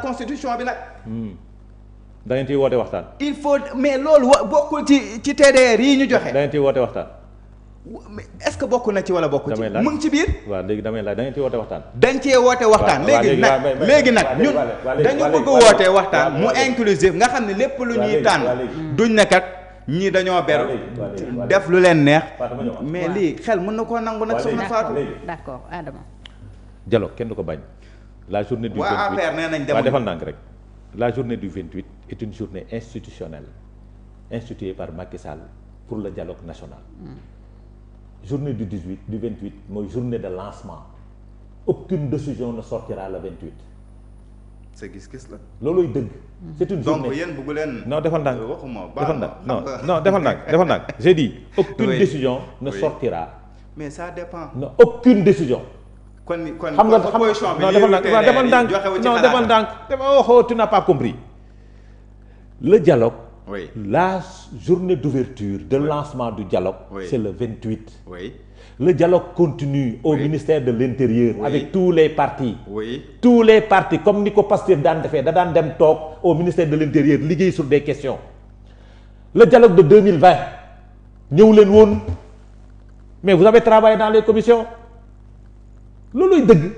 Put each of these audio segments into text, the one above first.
constitution bi nag. da ngeen ciy woote waxtaan. il faut mais loolu bokkul ci TDR yi ñu joxe. da ngeen ciy woote waxtaan. est-ce que bokk na ci wala bokk ci. mu ngi ci biir. waaw léegi damay laaj da ngeen ciy woote waxtaan. dañ cee woote waxtaan. léegi nag ñun dañu bëgg wootee waxtaan mu inclusif nga xam ne lépp lu ñuy tànn duñ ne kat ñii dañoo beru def lu leen neex. mais lii xel mën na koo nangu nag soxna Fatou. d'accord Adama. dialogue kenn du ko bañ. la journée du 28 waa APR nee nañ waaw defal ndànk rek. la journée du 28 est une journée institutionnelle instituée par Macky Sall pour le dialogue national. Journée du 18 du 28 mooy journée de lancement aucune décision ne sortira le 28. sa gis-gis la. loolooy dëgg. c'est une journée donc yéen bëggu leen. non defal ndànk waxuma defal ndànk non defal ndànk j'ai dit aucune décision ne sortira. mais ça dépend. non aucune décision. kon xam nga non defal ndànk waaw defal ndànk non defal ndànk dafa waxoo tu n'as pas compris. le dialogue. oui la journée d'ouverture de lancement du dialogue. C'est le 28. oui. Le dialogue continue au ministère de l'Intérieur avec tous les partis. oui tous les partis comme ni ko Pastef daan defee da daan dem toog au ministère de l'Intérieur liggéey sur des questions. Le dialogue de 2020 ñëw leen woon mais vous avez travaillé dans les commissions looluy dëgg.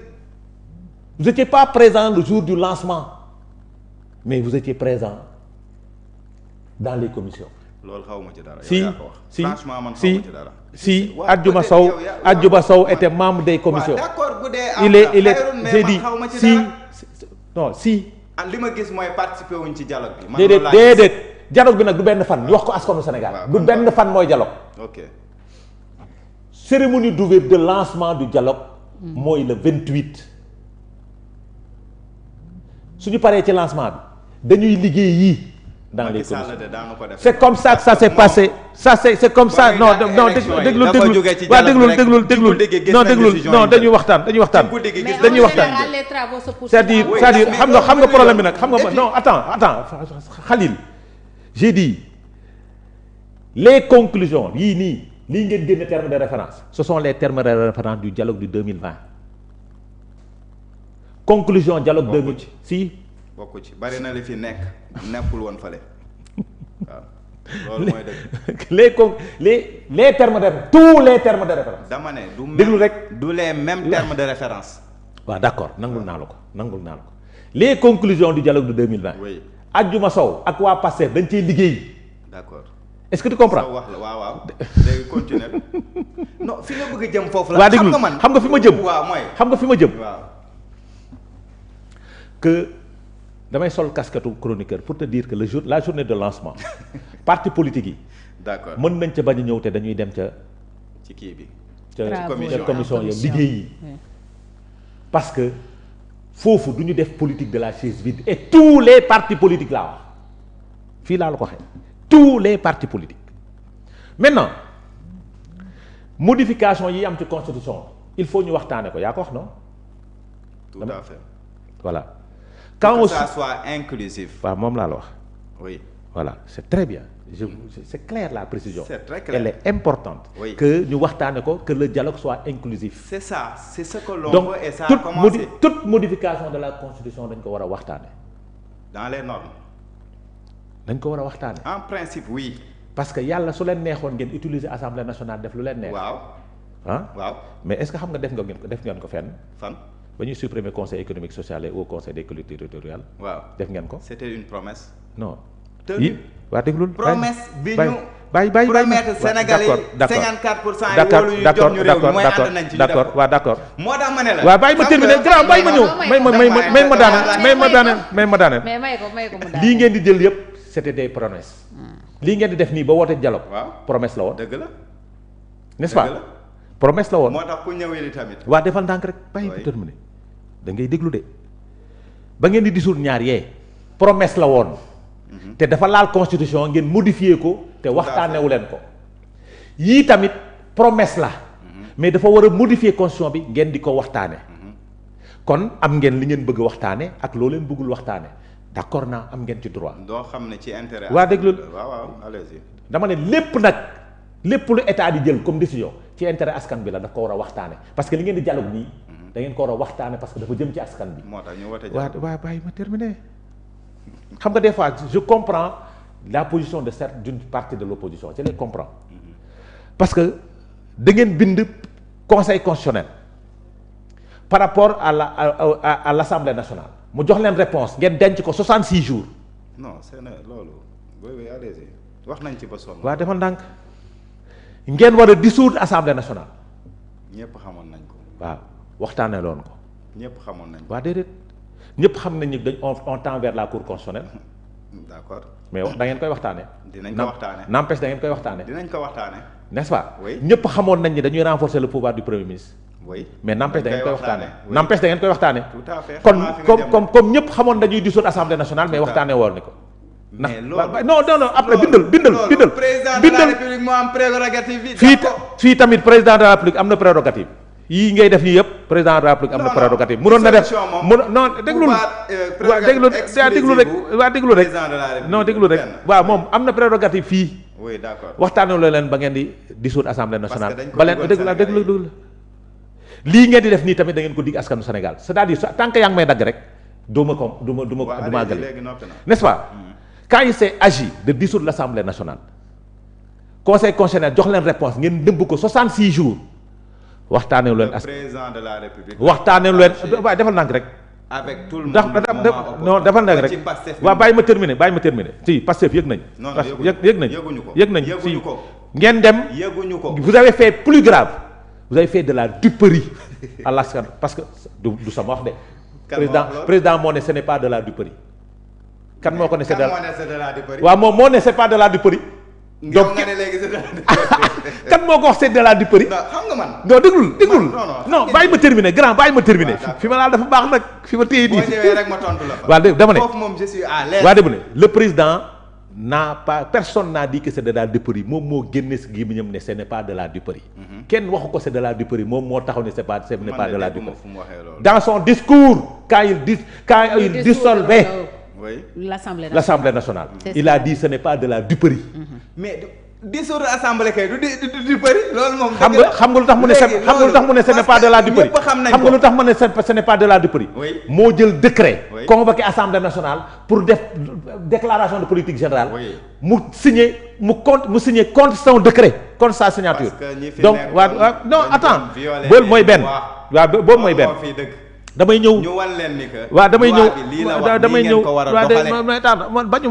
Vous n'étiez pas présent le jour du lancement mais vous étiez présent dans les commissions. loolu xaw ma ci dara. si franchement man xaw ma ci dara. si Adjuma Sow était membre des commissions. d'accord bu dee il est j'ai dit si. li ma gis mooy participer wuñ ci dialogue bi. déedéet dialogue bi nag du benn fan ñu wax ko askanu Sénégal. du benn fan mooy dialogue. ok. cérémonie d'ouverture de lancement du dialogue. mooy le 28. suñu paree ci lancement bi dañuy liggéey yii. dans les commissions c'est comme ça que ça s'est passé c'est comme ça non déglul non dañuy waxtaan c'est-à-dire xam nga problème bi nag xam nga non attends Khalil j'ai dit les conclusions yii nii lii ngeen génne termes de référence ce sont les termes de référence du dialogue du 2020 conclusion dialogue 2000 si bokku ci bari na li fi nekkul woon fale waaw loolu mooy dëgg. les termes de tous les termes de référence. dama ne déglu rek du les mêmes termes de référence. waaw d'accord nangul naa la ko les conclusions du dialogue de 2020. oui Adjuma Sow ak waa Pastef dañ ciy liggéey. d'accord est-ce que tu comprends. wax la waaw léegi continuer non fi nga bëgg a jëm foofu la. waa déglu xam nga fi ma jëm. waaw mooy xam nga fi ma jëm. waaw. que damay sol casquette chroniqueur pour te dire que la journée de lancement parti politique yi. d'accord mën nañ ca bañ a ñëw te dañuy dem ca. ci kii bi. ca commission ya liggéey yi. parce que foofu du ñu def politique de la chaise vide et tous les partis politiques laa wax fii laa la ko waxee tous les partis politiques maintenant modification yi am ci constitution il faut ñu waxtaane ko yaa ko wax non. tout à fait. voilà. que ça soit inclusif. waaw moom laa la wax. oui voilà c'est très bien c'est clair la précision. c'est très clair elle est importante. oui que ñu waxtaane ko que le dialogue soit inclusif. c'est ça c'est ce que l'on donc veut et ça a commencé. toute modification de la constitution dañ ko war a waxtaane. dans les normes. dañ ko war a waxtaane. en principe oui. parce que yàlla su leen neexoon ngeen utiliser assemblée nationale def lu leen neex. waaw. waaw mais est-ce que xam nga def ngeen ko fenn. fan. ba ñuy supprimer conseil économique social et au conseil des collectivités territoriales. waaw def ngeen ko. c'était une promesse. non. tenue waa déglul. promesse bi ñu. bàyyi promettre Sénégalais yi 54% yi wóolu ñu jox ñu réew mi mooy ànd nañ ci ñu def d'accord waaw d'accord. moo tax ma ne la. waaw bàyyi ma terminer grand bàyyi ma ñëw. may ma daaneel. mais may ko mu daaneel. lii ngeen di jël yëpp c'était des promesses. lii ngeen di def nii ba woote dialogue. waaw promesse la woon. dëgg la. n'est-ce pas promesse la woon. moo tax ku ñëwee ni tamit. waa defal ndànk rek bàyyi ma terminer. da ngay déglu de ba ngeen di dissoudre ñaar yee promesse la woon. te dafa laal constitution ngeen modifier ko te waxtaanewu leen ko. yii tamit promesse la. mais dafa war a modifier constitution bi ngeen di ko waxtaane. kon am ngeen li ngeen bëgg waxtaane ak loo leen bëggul waxtaane d'accord naa am ngeen ci droit. doo xam ne ci intérêt. waa déglul waaw allez-y. dama ne lépp nag lépp lu état di jël comme décision ci intérêt askan bi la daf ko war a waxtaane parce que li ngeen di dialogue nii. da ngeen ko war a waxtaane parce que dafa jëm ci askan bi. moo tax ñu woote waa bàyyi ma terminer. xam nga des fois je comprends la position de certains d'une partie de l'opposition je les comprends parce que da ngeen bind conseil constitutionnel par rapport à l'Assemblée nationale mu jox leen réponse ngeen denc ko 66 jours. non c'est loolu booy allez-y wax nañ ci ba sonn. waa defal ndànk ngeen war a dissoudre Assemblée nationale. ñëpp xamoon nañ ko. waaw waxtaanee loon ko. ñëpp xamoon nañ ko. waa déedéet ñëpp xam nañ ni dañ on tend vers la cour constitutionnelle. d'accord mais da ngeen koy waxtaanee. dinañ ko waxtaanee n'empêche da ngeen koy waxtaanee. dinañ ko waxtaanee. n'est-ce pas. oui ñëpp xamoon nañ ni dañuy renforcer le pouvoir du premier ministre. oui mais n'empêche da ngeen koy waxtaanee. n'empêche da ngeen koy waxtaanee. tout à fait comme ñëpp xamoon dañuy dissoudre assemblée nationale mais waxtaanee woon ni ko. mais loolu non après bindal. président de la république moo am prérogative bi. fii tamit président de la république am na prérogative. yii ngay def yii yëpp président de la république am na prérogative. munoon na def non déglu rek non déglu rek waaw moom am na prérogative fii. oui d'accord waxtaanee loo leen ba ngeen di dissoudre assemblée nationale. ba leen déglu lii ngeen di def nii tamit da ngeen ko dig askanu Sénégal c'est-à-dire tant que yaa ngi may dagg rek du ma àggale n'est-ce pas. quand il s'est agi de dissoudre l'Assemblée nationale conseil constitutionnel jox leen réponse ngeen dëmb ko 66 jours waxtaanee leen président de la République waxtaanee leen waaw defal ndànk rek. avec tout le monde non defal ndànk rek waaw bàyyi ma terminer si Pastef yëg nañ. non yëg nañ si ngeen dem. yëguñu ko vous avez fait plus grave vous avez fait de la duperie à l'askan parce que du sama wax de. président moo ne ce n'est pas de la duperie. kan moo ko ne c'est de la duperie waaw moom moo ne c'est pas de la duperie. donc nga ne léegi c'est de la duperie. kan moo ko wax c'est de la duperie. non xam nga man. non déglul non bàyyi ma terminer grand bàyyi ma terminer. fi ma laal dafa baax nag fi ma téye nii. boo ñëwee rek ma tontu la fa. waaw dégg dama ne foofu moom je suis à l'aise. waaw dégg ne le président personne n'a dit que c'est de la duperie moom moo génne si gémmiñam ne ce n'est pas de la duperie. kenn waxu ko c'est de la duperie moom moo taxaw ne ce n'est pas de la duperie. dans son discours quand il dissolvait oui l'Assemblée nationale. Il a dit ce n'est pas de la duperie. mais dissoudre assemblée kay du duperie loolu moom. xam nga lu tax mu ne ce n'est pas de la duperie. xam nga lu tax mu ne ce n'est pas de la duperie. moo jël décret. convoqué assemblée nationale pour def déclaration de politique générale. mu signé contre son décret contre sa signature. donc non attends boobu mooy benn. waaw boobu mooy benn. damay ñëw ñu wan leen ni que waaw damay ñëw damay ñëw man bañu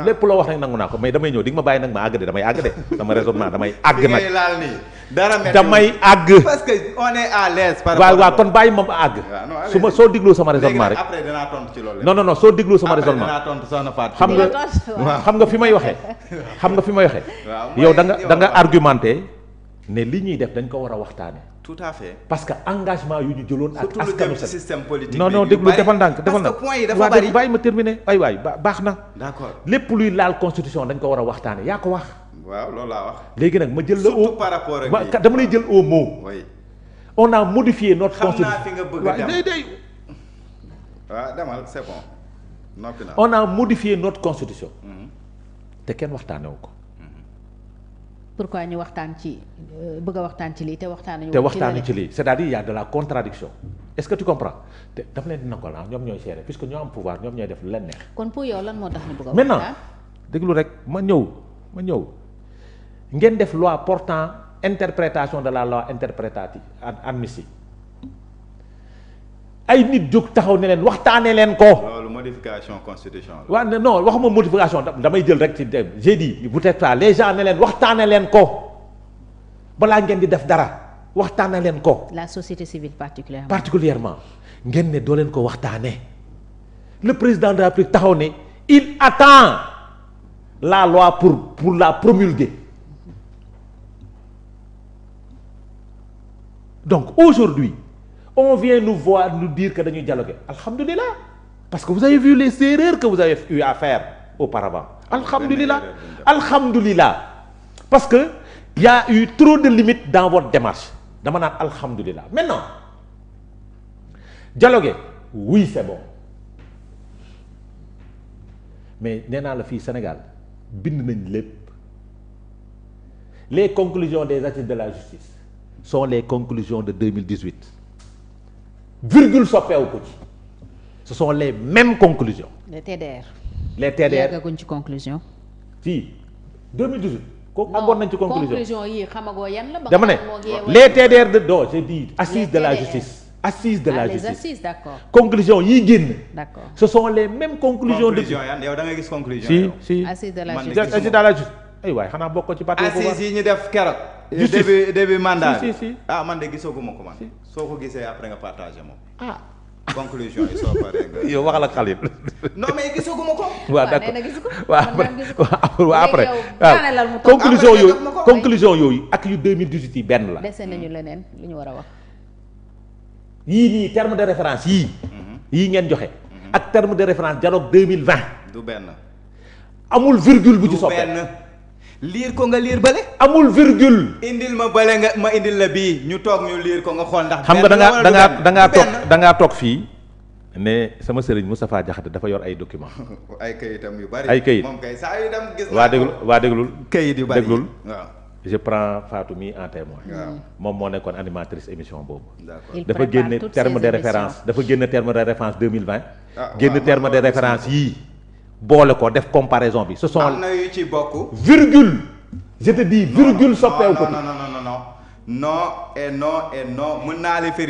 lépp loo wax nag nangu naa ko mais damay ñëw di nga ma bàyyi nag ma àgg de damay àgg de sama raisonnement damay àgg nag damay àgg parce que on est à l'aise waaw kon bàyyi ma àgg su ma soo digloo sama raisonnement rek après dinaa tontu ci loolu non soo digloo sama raisonnement xam nga fi may waxee yow da nga argumenté ne li ñuy def dañ ko war a waxtaane tout à fait parce que engagement yu ñu jëloon ak askanu surtout lu jëm ci système politique non déglu defal ndànk parce que point yi dafa bari bàyyi ma terminer waay baax na d'accord lépp luy laal constitution dañ ko war a waxtaane yaa ko wax waaw loolu laa wax léegi nag ma jël la surtout par rapport ak dama lay jël au mot oui on a modifié notre constitution xam naa fi nga bëgg a dem day waaw demal c'est bon noppi naa on a modifié notre constitution te kenn waxtaanewu ko pourquoi ñu waxtaan ci bëgg a waxtaan ci lii te waxtaanu ci lii c'est-à-dire il y a de la contradiction est-ce que tu comprends te dafa leen dina ko la ñoom ñooy gérer puisque ñoo am pouvoir ñoom ñooy def lu leen neex. kon pour yow lan moo tax ñu bëgg a waxtaan maintenant déglu rek ma ñëw ngeen def loi portant interprétation de la loi interprétative amnistie ay nit jóg taxaw ne leen waxtaanee leen ko. loolu modification constitution la. waaw non waxuma modification damay jël rek ci j'ai dit vous êtes pas les gens ne leen waxtaanee leen ko balaa ngeen di def dara waxtaanee leen ko. la société civile particulièrement ngeen ne doo leen ko waxtaanee le président de la République taxaw ne il attend la loi pour la promulguer donc aujourd'hui on vient nous dire que dañuy dialoguer alhamdulillah parce que vous avez vu les erreurs que vous avez eu à faire auparavant alhamdulillah parce que il y a eu trop de limites dans votre démarche dama naan alhamdulillah maintenant dialoguer oui c'est bon mais nee naa la fii Sénégal bind nañ lépp les conclusions des assises de la justice sont les conclusions de 2018 virgule soppeewu ko ci ce sont les mêmes conclusions. les TDR. les TDR yeggaguñ ci conclusion. fii 2018. kooku àggoon nañ ci conclusion yi xamagoo yan la. dama ne les TDR de do j'ai dit assises de la justice. assises de la les justice assises d'accord. conclusion yi génn. d'accord ce sont les mêmes conclusions. conclusion yan yow da nga gis conclusion. si assises de la man justice. assises de la justice. ay waay xanaa bokk ci parti boobu. assises yi ñu def keroog. justice début mandat si si. ah man de gisaguma ko man. soo ko gisee après nga partagé moom. ah. conclusion yi soo paree nga. yow waxal ak Khalil. non mais gisaguma ko. waaw nee na gisu ko. waaw après waaw conclusion après yooyu nga jox ma ko. conclusion yooyu ak yu 2018 yi benn la. dese nañu leneen lu ñu war a wax. yii nii terme de référence yii ngeen joxe. ak terme de référence dialogue 2020. du benn. amul virgule bu ci du soppee. benn. liir ko nga liir bële. amul virgule. indil ma bële nga ma indil la bii ñu toog ñu liir ko nga xool ndax. xam nga da ngaa benn da ngaa toog fii ne sama sëriñ Moustapha Diakhaté dafa yor ay documents. ay kayitam yu bari. ay kayit moom kay saa yu dem gis. waa déglul kayit yu bari déglul. waaw. je prends Fatou mi en témoin. waaw. moom moo nekkoon animatrice émission boobu. d'accord. Il dafa prépare génne toutes terme ses de émissions. référence dafa génne terme de référence 2020. Ah, génn waaw, terme man de loolu référence yii boole ko def comparaison bi ce sont am na yu ci bokk. virgule je te dis virgule soppeeku ko non non non non non non et non et non mën naa la